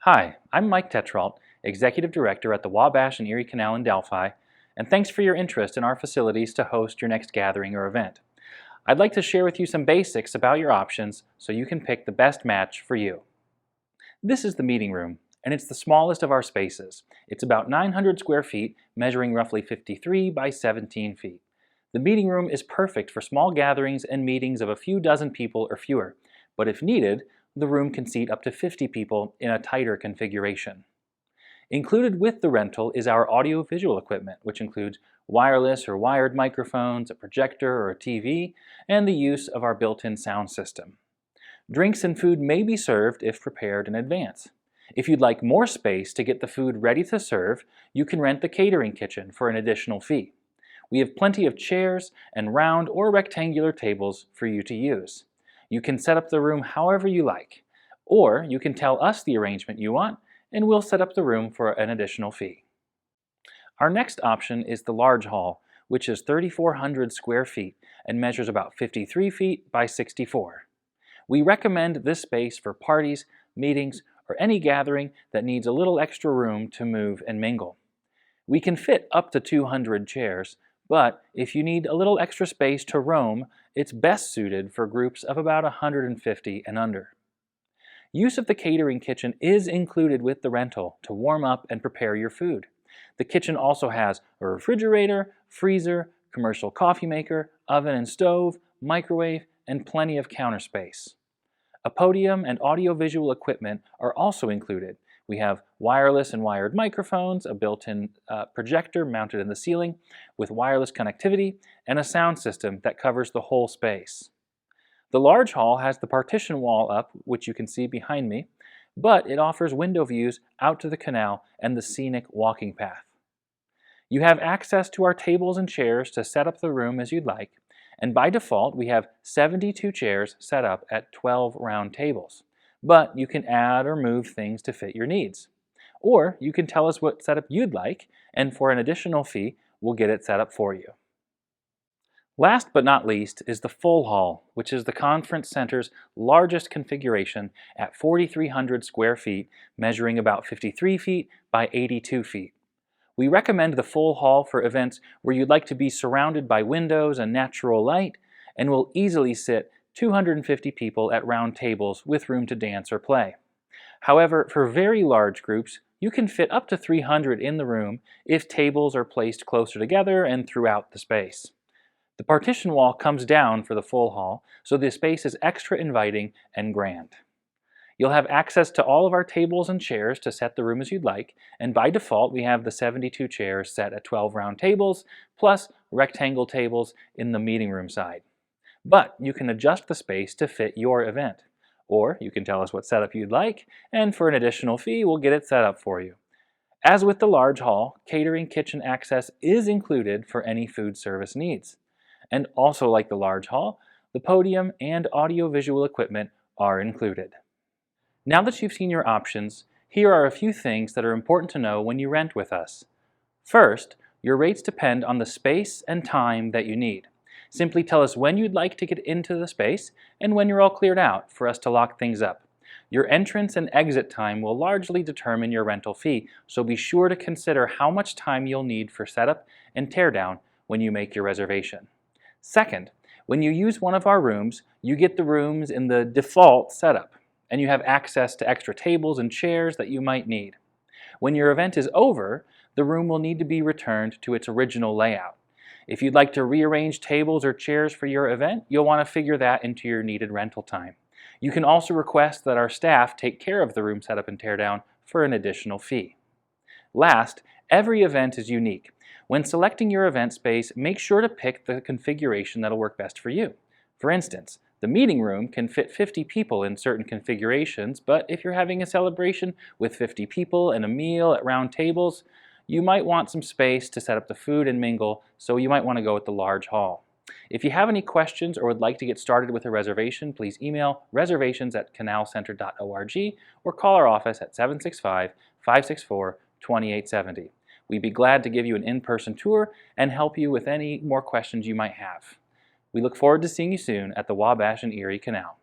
Hi, I'm Mike Tetrault, Executive Director at the Wabash and Erie Canal in Delphi, and thanks for your interest in our facilities to host your next gathering or event. I'd like to share with you some basics about your options so you can pick the best match for you. This is the meeting room, and it's the smallest of our spaces. It's about 900 square feet, measuring roughly 53 by 17 feet. The meeting room is perfect for small gatherings and meetings of a few dozen people or fewer, but if needed, the room can seat up to 50 people in a tighter configuration. Included with the rental is our audio-visual equipment, which includes wireless or wired microphones, a projector or a TV, and the use of our built-in sound system. Drinks and food may be served if prepared in advance. If you'd like more space to get the food ready to serve, you can rent the catering kitchen for an additional fee. We have plenty of chairs and round or rectangular tables for you to use. You can set up the room however you like, or you can tell us the arrangement you want and we'll set up the room for an additional fee. Our next option is the large hall, which is 3,400 square feet and measures about 53 feet by 64. We recommend this space for parties, meetings, or any gathering that needs a little extra room to move and mingle. We can fit up to 200 chairs, but if you need a little extra space to roam, it's best suited for groups of about 150 and under. Use of the catering kitchen is included with the rental to warm up and prepare your food. The kitchen also has a refrigerator, freezer, commercial coffee maker, oven and stove, microwave, and plenty of counter space. A podium and audio-visual equipment are also included. We have wireless and wired microphones, a built-in projector mounted in the ceiling with wireless connectivity, and a sound system that covers the whole space. The large hall has the partition wall up, which you can see behind me, but it offers window views out to the canal and the scenic walking path. You have access to our tables and chairs to set up the room as you'd like, and by default we have 72 chairs set up at 12 round tables. But you can add or move things to fit your needs. Or you can tell us what setup you'd like, and for an additional fee, we'll get it set up for you. Last but not least is the full hall, which is the conference center's largest configuration at 4,300 square feet, measuring about 53 feet by 82 feet. We recommend the full hall for events where you'd like to be surrounded by windows and natural light, and will easily sit 250 people at round tables with room to dance or play. However, for very large groups, you can fit up to 300 in the room if tables are placed closer together and throughout the space. The partition wall comes down for the full hall, so the space is extra inviting and grand. You'll have access to all of our tables and chairs to set the room as you'd like, and by default we have the 72 chairs set at 12 round tables, plus rectangle tables in the meeting room side. But you can adjust the space to fit your event. Or you can tell us what setup you'd like, and for an additional fee we'll get it set up for you. As with the large hall, catering kitchen access is included for any food service needs. And also like the large hall, the podium and audio-visual equipment are included. Now that you've seen your options, here are a few things that are important to know when you rent with us. First, your rates depend on the space and time that you need. Simply tell us when you'd like to get into the space and when you're all cleared out for us to lock things up. Your entrance and exit time will largely determine your rental fee, so be sure to consider how much time you'll need for setup and teardown when you make your reservation. Second, when you use one of our rooms, you get the rooms in the default setup, and you have access to extra tables and chairs that you might need. When your event is over, the room will need to be returned to its original layout. If you'd like to rearrange tables or chairs for your event, you'll want to figure that into your needed rental time. You can also request that our staff take care of the room setup and teardown for an additional fee. Last, every event is unique. When selecting your event space, make sure to pick the configuration that'll work best for you. For instance, the meeting room can fit 50 people in certain configurations, but if you're having a celebration with 50 people and a meal at round tables, you might want some space to set up the food and mingle, so you might want to go with the large hall. If you have any questions or would like to get started with a reservation, please email reservations@canalcenter.org or call our office at 765-564-2870. We'd be glad to give you an in-person tour and help you with any more questions you might have. We look forward to seeing you soon at the Wabash and Erie Canal.